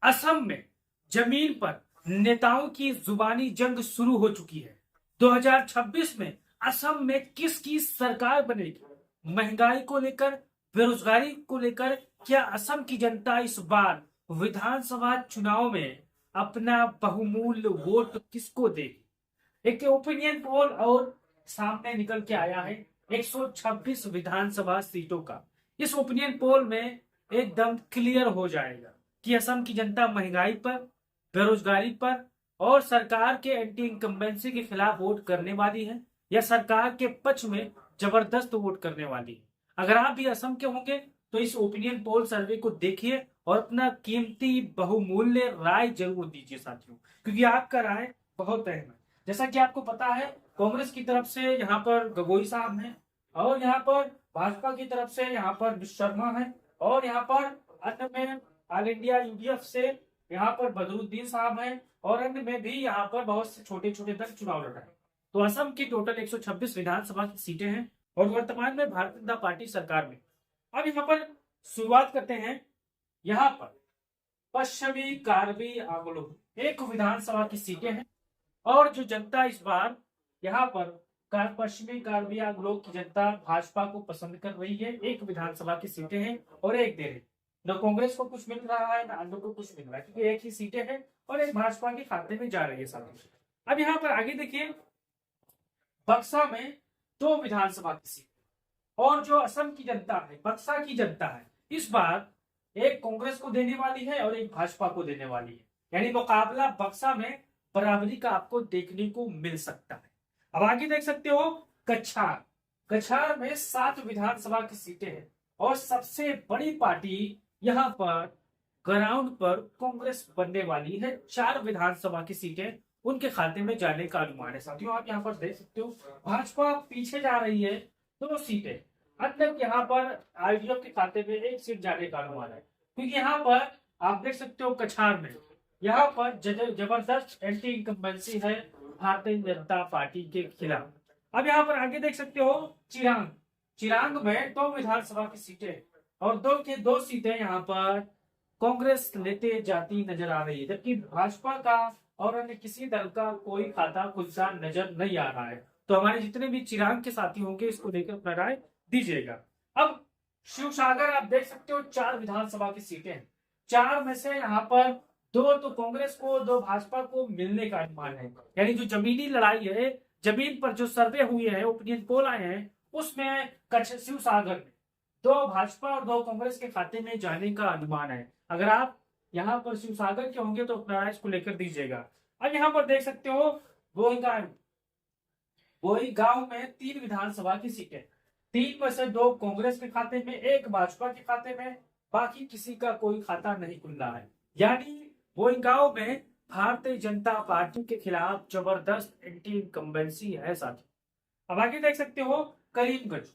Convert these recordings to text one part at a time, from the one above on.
असम में जमीन पर नेताओं की जुबानी जंग शुरू हो चुकी है। 2026 में असम में किसकी सरकार बनेगी? महंगाई को लेकर, बेरोजगारी को लेकर क्या असम की जनता इस बार विधानसभा चुनाव में अपना बहुमूल्य वोट किसको देगी? एक ओपिनियन पोल और सामने निकल के आया है 126 विधानसभा सीटों का। इस ओपिनियन पोल में एकदम क्लियर हो जाएगा कि असम की जनता महंगाई पर, बेरोजगारी पर और सरकार के एंटी इनकम्बेंसी के खिलाफ वोट करने वाली है या सरकार के पक्ष में जबरदस्त वोट करने वाली है। अगर आप भी असम के होंगे तो इस ओपिनियन पोल सर्वे को देखिए और अपना कीमती बहुमूल्य राय जरूर दीजिए साथियों, क्योंकि आपका राय बहुत अहम है। जैसा कि आपको पता है, कांग्रेस की तरफ से यहाँ पर गगोई साहब हैं और यहाँ पर भाजपा की तरफ से यहाँ पर शर्मा है और यहाँ पर अन्य में ऑल इंडिया यूडीएफ से यहाँ पर बदरुद्दीन साहब हैं और अन्य में भी यहाँ पर बहुत से छोटे छोटे दल चुनाव लड़ रहे हैं। तो असम की टोटल 126 विधानसभा की सीटें हैं और वर्तमान में भारतीय जनता पार्टी सरकार में। अब यहाँ पर शुरुआत करते हैं। यहाँ पर पश्चिमी कार्बी आंगलों एक विधानसभा की सीटें हैं और जो जनता इस बार यहाँ पर पश्चिमी कार्बी आंगलों की जनता भाजपा को पसंद कर रही है। एक विधानसभा की सीटें हैं और एक दे रही, न कांग्रेस को कुछ मिल रहा है न अन्य को कुछ मिल रहा है, क्योंकि एक ही सीटें हैं और एक भाजपा के खाते में जा रही है साथी। अब यहाँ पर आगे देखिए, बक्सा में 2 विधानसभा की सीट और जो असम की जनता है, बक्सा की जनता है, इस बार एक कांग्रेस को देने वाली है और एक भाजपा को देने वाली है। यानी मुकाबला बक्सा में बराबरी का आपको देखने को मिल सकता है। अब आगे देख सकते हो कछार। कछार में 7 विधानसभा की सीटें हैं और सबसे बड़ी पार्टी यहाँ पर ग्राउंड पर कांग्रेस बनने वाली है। 4 विधानसभा की सीटें उनके खाते में जाने का अनुमान है साथियों। आप यहाँ पर देख सकते हो भाजपा पीछे जा रही है 2 सीटें, अन्य यहाँ पर आईडीएफ के खाते में 1 सीट जाने का अनुमान है, क्योंकि यहाँ पर आप देख सकते हो कछार में यहाँ पर जबरदस्त एंटी इनकम्बेंसी है भारतीय जनता पार्टी के खिलाफ। अब यहाँ पर आगे देख सकते हो चिरांग। चिरांग में 2 विधानसभा की सीटें और 2 सीटें यहाँ पर कांग्रेस लेते जाती नजर आ रही है, जबकि भाजपा का और अन्य किसी दल का कोई खाता खुलता नजर नहीं आ रहा है। तो हमारे जितने भी चिरांग के साथी होंगे इसको लेकर अपना राय दीजिएगा। अब शिवसागर आप देख सकते हो 4 विधानसभा की सीटें हैं। 4 में से यहाँ पर 2 तो कांग्रेस को, 2 भाजपा को मिलने का अनुमान है। यानी जो जमीनी लड़ाई है, जमीन पर जो सर्वे हुए हैं, ओपिनियन पोल आए हैं, उसमें शिवसागर में 2 भाजपा और 2 कांग्रेस के खाते में जाने का अनुमान है। अगर आप यहाँ पर शिवसागर के होंगे तो अपना राय इसको लेकर दीजिएगा। अब यहाँ पर देख सकते हो गोईगांव में 3 विधानसभा की सीटें, 3 में से 2 कांग्रेस के खाते में, 1 भाजपा के खाते में, बाकी किसी का कोई खाता नहीं खुल रहा है। यानी गोईगांव में भारतीय जनता पार्टी के खिलाफ जबरदस्त एंटी इनकम्बेंसी है साथी। अब आगे देख सकते हो करीमगंज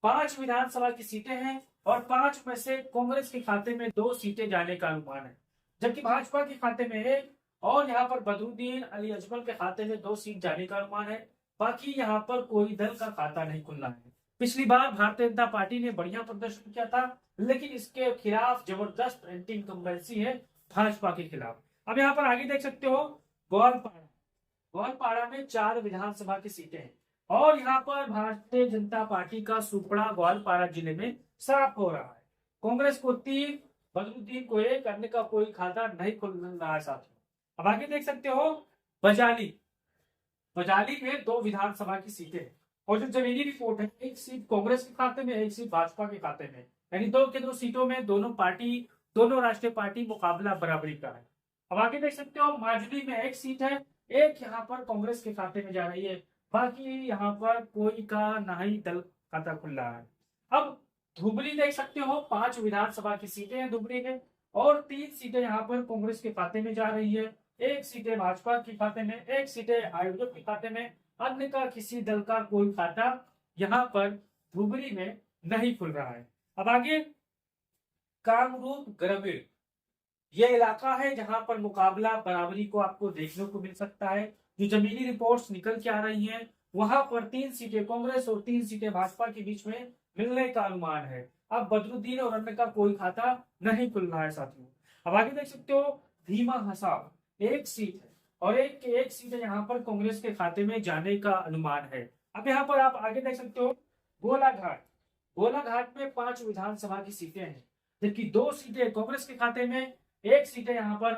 5 विधानसभा की सीटें हैं और 5 में से कांग्रेस के खाते में 2 सीटें जाने का अनुमान है, जबकि भाजपा के खाते में 1 और यहाँ पर बदरुद्दीन अली अजमल के खाते में 2 सीट जाने का अनुमान है। बाकी यहाँ पर कोई दल का खाता नहीं खुलना है। पिछली बार भारतीय जनता पार्टी ने बढ़िया प्रदर्शन किया था, लेकिन इसके खिलाफ जबरदस्त एंटी इनकम्बेंसी है भाजपा के खिलाफ। अब यहाँ पर आगे देख सकते हो ग्वालपाड़ा। ग्वालपाड़ा में 4 विधानसभा की सीटें हैं और यहाँ पर भारतीय जनता पार्टी का सुपड़ा ग्वालपाड़ा जिले में साफ हो रहा है। कांग्रेस को 3, बदरुद्दीन को 1, अन्य का कोई खाता नहीं खुल रहा है साथियों। अब आगे देख सकते हो बजाली। बजाली में 2 विधानसभा की सीटें और जो जमीनी रिपोर्ट है, 1 सीट कांग्रेस के खाते में, 1 सीट भाजपा के खाते में, यानी 2 के 2 सीटों में दोनों राष्ट्रीय पार्टी मुकाबला बराबरी का है। अब आगे देख सकते हो माजुली में 1 सीट है, 1 यहाँ पर कांग्रेस के खाते में जा रही है, बाकी यहाँ पर कोई का ना ही दल खाता खुल रहा है। अब धुबरी देख सकते हो 5 विधानसभा की सीटें हैं धुबरी में और 3 सीटें यहाँ पर कांग्रेस के खाते में जा रही है, 1 सीटें भाजपा के खाते में, 1 सीटें आयोजक के खाते में, अन्य का किसी दल का कोई खाता यहाँ पर धुबरी में नहीं खुल रहा है। अब आगे कामरूप ग्रामीण, यह इलाका है जहां पर मुकाबला बराबरी को आपको देखने को मिल सकता है। जो जमीनी रिपोर्ट्स निकल के आ रही हैं, वहां पर 3 सीटें कांग्रेस और 3 सीटें भाजपा के बीच में मिलने का अनुमान है। अब बदरुद्दीन और अन्य का कोई खाता नहीं खुल रहा है साथियों। अब आगे देख सकते हो भीमा हसाव एक सीट है और एक सीट है यहाँ पर कांग्रेस के खाते में जाने का अनुमान है। अब यहाँ पर आप आगे देख सकते हो गोलाघाट, गोलाघाट में 5 विधानसभा की सीटें हैं, जबकि 2 सीटें कांग्रेस के खाते में, एक सीट है यहाँ पर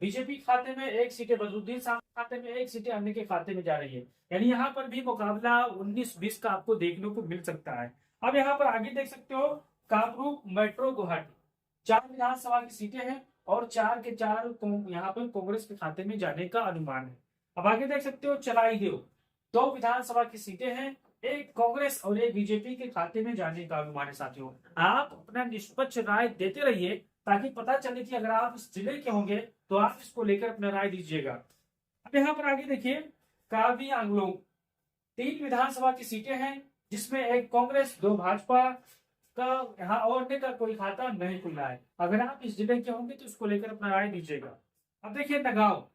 बीजेपी खाते में, एक सीटें बदरुद्दीन साहब के खाते में, एक सीटें अन्य के खाते में जा रही है। यानी यहाँ पर भी मुकाबला 19-20 का आपको देखने को मिल सकता है। अब यहाँ पर आगे देख सकते हो कामरूप मेट्रो गुवाहाटी 4 विधानसभा की सीटें हैं और 4 के 4 यहाँ पर कांग्रेस के खाते में जाने का अनुमान है। अब आगे देख सकते हो चलाईदेव 2 विधानसभा की सीटें हैं, एक कांग्रेस और एक बीजेपी के खाते में जाने का अनुमान है। साथियों आप अपना निष्पक्ष राय देते रहिए ताकि पता चले कि अगर आप इस जिले के होंगे तो आप इसको लेकर अपना राय दीजिएगा। अब यहाँ पर आगे देखिए कार्बी आंगलोंग 3 विधानसभा की सीटें हैं, जिसमें एक कांग्रेस 2 भाजपा का यहाँ और का कोई खाता नहीं खुल रहा है। अगर आप इस जिले के होंगे तो इसको लेकर अपना राय दीजिएगा। अब देखिए नगांव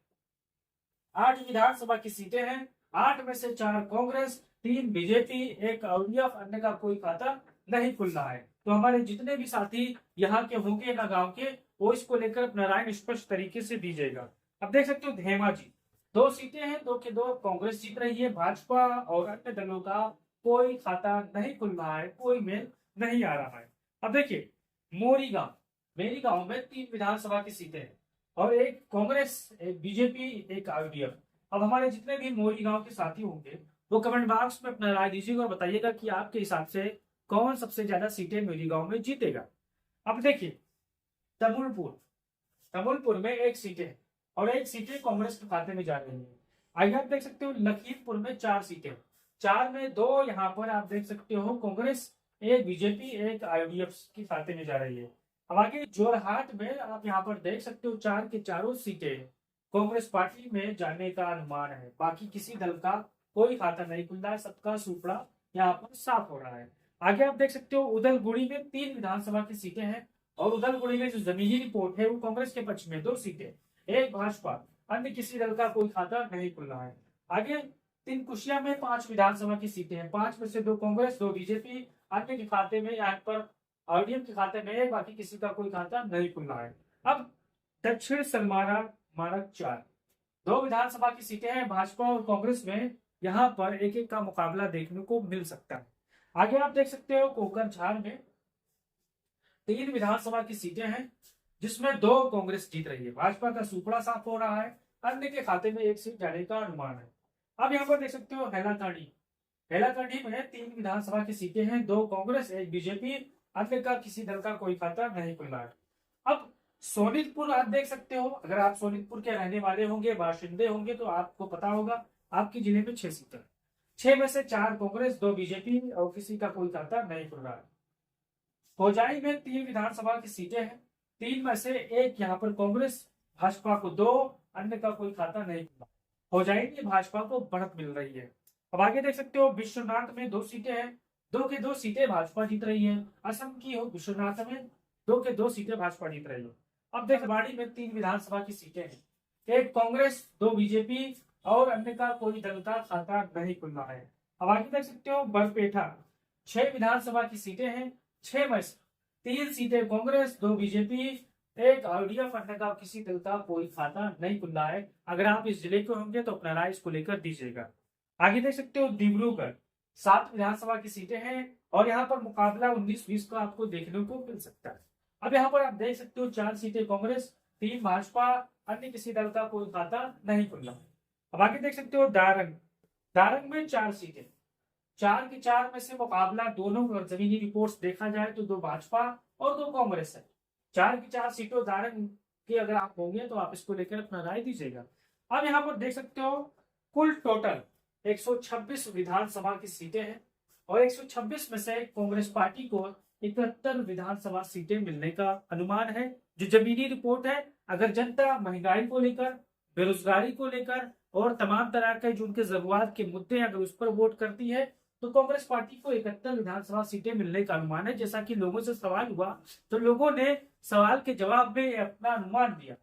8 विधानसभा की सीटें हैं, 8 में से 4 कांग्रेस, 3 बीजेपी, एक एलडीएफ, अन्य का कोई खाता नहीं खुल रहा है। तो हमारे जितने भी साथी यहाँ के होंगे नगांव के, वो इसको लेकर अपना राय निष्पक्ष तरीके से दीजिएगा। अब देख सकते हो धेमाजी 2 सीटें हैं, 2 के 2 कांग्रेस जीत रही है, भाजपा और अन्य दलों का कोई खाता नहीं खुल रहा है, कोई मेल नहीं आ रहा है। अब देखिए मोरीगांव, मेरी गांव में 3 विधानसभा की सीटें हैं और एक कांग्रेस, एक बीजेपी, एक आईडीएफ। अब हमारे जितने भी मोरीगांव के साथी होंगे वो कमेंट बॉक्स में अपना राय दीजिएगा और बताइएगा कि आपके हिसाब से कौन सबसे ज्यादा सीटें मोरीगांव में जीतेगा। अब देखिए तमुलपुर, तमुलपुर में 1 सीट है और 1 सीटें कांग्रेस के खाते में जा रही है। आगे आप देख सकते हो लखीमपुर में 4 सीटें, 4 में 2 यहाँ पर आप देख सकते हो कांग्रेस, एक बीजेपी, एक आईडीएफ के खाते में जा रही है। अब आगे जोरहाट में आप यहाँ पर देख सकते हो 4 के 4 सीटें कांग्रेस पार्टी में जाने का अनुमान है, बाकी किसी दल का कोई खाता नहीं खुल रहा है, सबका सुपड़ा यहाँ पर साफ हो रहा है। आगे आप देख सकते हो उदलगुड़ी में 3 विधानसभा की सीटें हैं और उदलगुड़ी में जो जमीनी रिपोर्ट है वो कांग्रेस के पक्ष में, 2 सीटें, एक भाजपा, अन्य किसी दल का कोई खाता नहीं खुल रहा है। आगे तिनकुशिया में 5 विधानसभा की सीटें हैं, 5 में से 2 कांग्रेस, 2 बीजेपी, अन्य के खाते में यहाँ पर आरडीएम के खाते में, बाकी किसी का कोई खाता नहीं खुल रहा है। अब दक्षिण सलमारा मार्ग 4 2 विधानसभा की सीटें हैं, भाजपा और कांग्रेस में यहाँ पर एक एक का मुकाबला देखने को मिल सकता है। आगे आप देख सकते हो कोकरझार में 3 विधानसभा की सीटें हैं, जिसमें 2 कांग्रेस जीत रही है, भाजपा का सुपड़ा साफ हो रहा है, अन्य के खाते में 1 सीट जाने का अनुमान है। अब यहाँ पर देख सकते हो हैलाकांडी, हैलाकांडी में 3 विधानसभा की सीटें हैं, 2 कांग्रेस, 1 बीजेपी, अन्य का किसी दल का कोई खाता नहीं खुल रहा है। अब सोनितपुर आप देख सकते हो, अगर आप सोनितपुर के रहने वाले होंगे, बाशिंदे होंगे तो आपको पता होगा आपके जिले में 6 सीटें, 6 में से 4 कांग्रेस, 2 बीजेपी और किसी का कोई खाता नहीं खुल रहा है। होजाई में 3 विधानसभा की सीटें हैं, 3 में से 1 यहाँ पर कांग्रेस, भाजपा को 2, अन्य का कोई खाता नहीं खुला। होजाई में भाजपा को बढ़त मिल रही है। अब आगे देख सकते हो विश्वनाथ में 2 सीटें हैं, 2 के 2 सीटें भाजपा जीत रही है। असम की हो विश्वनाथ में 2 के 2 सीटें भाजपा जीत रही है। अब देख बाड़ी में 3 विधानसभा की सीटें हैं, 1 कांग्रेस, 2 बीजेपी और अन्य का कोई दल का खाता नहीं खुल रहा है। अब आगे देख सकते हो बरपेटा 6 विधानसभा की सीटें हैं, 6 में से 3 सीटें कांग्रेस, 2 बीजेपी, एक आईडीएफ, अन्य का किसी दल का कोई खाता नहीं खुल रहा है। अगर आप इस जिले के होंगे तो अपना राय इसको लेकर दीजिएगा। आगे देख सकते हो डिब्रूगढ़ 7 विधानसभा की सीटें हैं और यहाँ पर मुकाबला 19-20 का आपको देखने को मिल सकता है। अब यहाँ पर आप देख सकते हो 4 सीटें कांग्रेस, 3 भाजपा, अन्य किसी दल का कोई खाता नहीं खुल रहा। अब आगे देख सकते हो दारंग, दारंग में 4 सीटें, 4 के 4 में से मुकाबला दोनों जमीनी रिपोर्ट्स देखा जाए तो 2 भाजपा और 2 कांग्रेस है। 4 की 4 सीटों दारंग की अगर आप होंगे तो आप इसको लेकर अपना राय दीजिएगा। अब यहाँ पर देख सकते हो कुल टोटल 126 विधानसभा की सीटें हैं और 126 में से कांग्रेस पार्टी को 71 विधानसभा सीटें मिलने का अनुमान है, जो जमीनी रिपोर्ट है। अगर जनता महंगाई को लेकर, बेरोजगारी को लेकर और तमाम तरह के जो उनके जरूरत के मुद्दे अगर उस पर वोट करती है तो कांग्रेस पार्टी को 71 विधानसभा सीटें मिलने का अनुमान है। जैसा कि लोगों से सवाल हुआ तो लोगों ने सवाल के जवाब में अपना अनुमान दिया।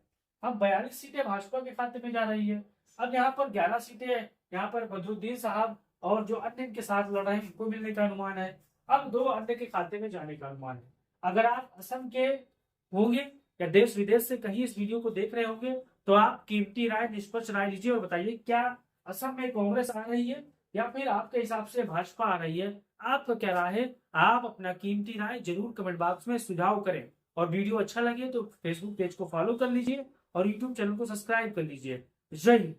अब 42 सीटें भाजपा के खाते में जा रही है। अब यहाँ पर 11 सीटें यहाँ पर बदरुद्दीन साहब और जो अन्य के साथ लड़ रहे हैं इनको मिलने का अनुमान है। अब 2 अन्य के खाते में जाने का अनुमान है। अगर आप असम के होंगे या देश विदेश से कहीं इस वीडियो को देख रहे होंगे, तो आप कीमती राय, निष्पक्ष राय दीजिए और बताइए क्या असम में कांग्रेस आ रही है या फिर आपके हिसाब से भाजपा आ रही है। आपका क्या राय है? आप अपना कीमती राय जरूर कमेंट बॉक्स में सुझाव करें। और वीडियो अच्छा लगे तो फेसबुक पेज को फॉलो कर लीजिए और यूट्यूब चैनल को सब्सक्राइब कर लीजिए। जय हिंद।